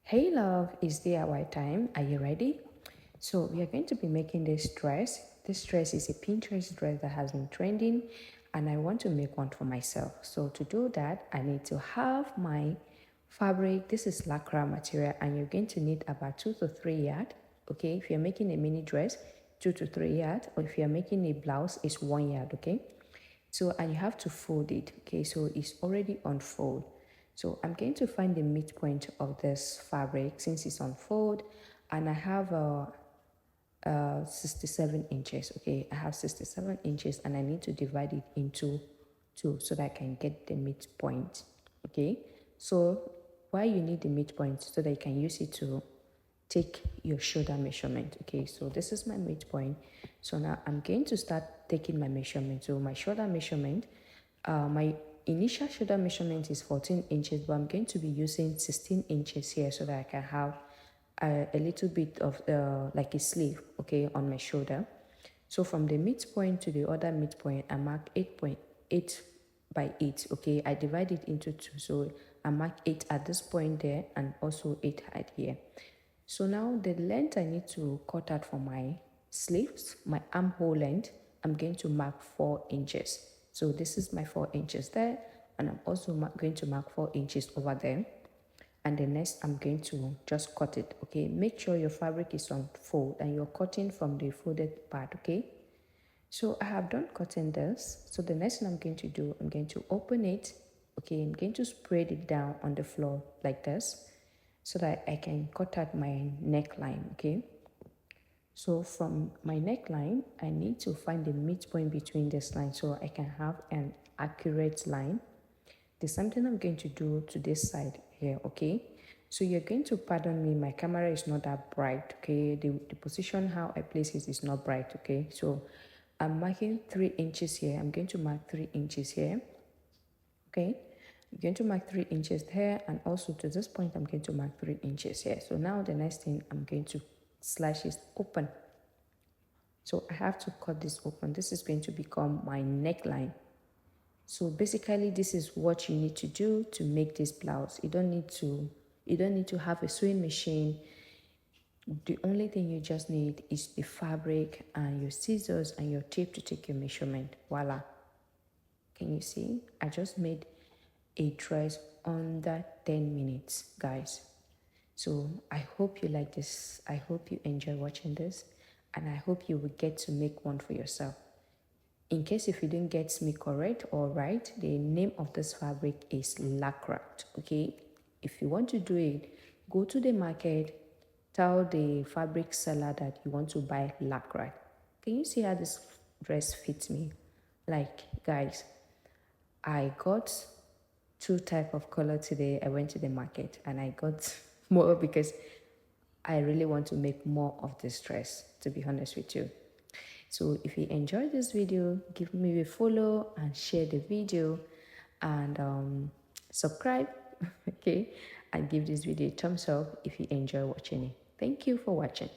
Hey love, it's DIY time. Are you ready? So we are going to be making this dress. This dress is a Pinterest dress that has been trending and I want to make one for myself. So to do that, I need to have my fabric. This is lycra material and you're going to need about 2 to 3 yards. Okay, if you're making a mini dress, 2 to 3 yards, or if you're making a blouse, it's 1 yard. Okay, so and you have to fold it. Okay, so it's already on fold. So I'm going to find the midpoint of this fabric since it's on fold, and I have 67 inches. Okay, I have 67 inches and I need to divide it into two so that I can get the midpoint. Okay, so why you need the midpoint? So that you can use it to take your shoulder measurement. Okay, so this is my midpoint. So now I'm going to start taking my measurement. So my shoulder measurement, my initial shoulder measurement is 14 inches, but I'm going to be using 16 inches here so that I can have a little bit of like a sleeve, okay, on my shoulder. So from the midpoint to the other midpoint, I mark 8.8 by 8, okay. I divide it into two, so I mark 8 at this point there and also 8 height here. So now the length I need to cut out for my sleeves, my armhole length, I'm going to mark 4 inches. So this is my 4 inches there, and I'm also going to mark 4 inches over there. And the next I'm going to just cut it. Okay, make sure your fabric is on fold and you're cutting from the folded part. Okay, so I have done cutting this. So the next thing I'm going to do, I'm going to open it. Okay, I'm going to spread it down on the floor like this so that I can cut out my neckline. Okay, so from my neckline I need to find the midpoint between this line so I can have an accurate line. There's something I'm going to do to this side here. Okay, so you're going to pardon me, my camera is not that bright. Okay, the position how I place it is not bright. Okay, so I'm marking 3 inches here. I'm going to mark 3 inches here. Okay, I'm going to mark 3 inches there, and also to this point I'm going to mark 3 inches here. So now the next thing I'm going to slash is open. So I have to cut this open. This is going to become my neckline. So basically this is what you need to do to make this blouse. You don't need to have a sewing machine. The only thing you just need is the fabric and your scissors and your tape to take your measurement. Voila. Can you see? I just made a dress under 10 minutes, guys. So I hope you like this. I hope you enjoy watching this, and I hope you will get to make one for yourself. In case if you didn't get me correct or right, the name of this fabric is lycra. Okay, if you want to do it, go to the market, tell the fabric seller that you want to buy lycra. Can you see how this dress fits me? Like, guys, I got two type of color today. I went to the market and I got more because I really want to make more of this dress, to be honest with you. So if you enjoyed this video, give me a follow and share the video, and subscribe, okay, and give this video a thumbs up if you enjoy watching it. Thank you for watching.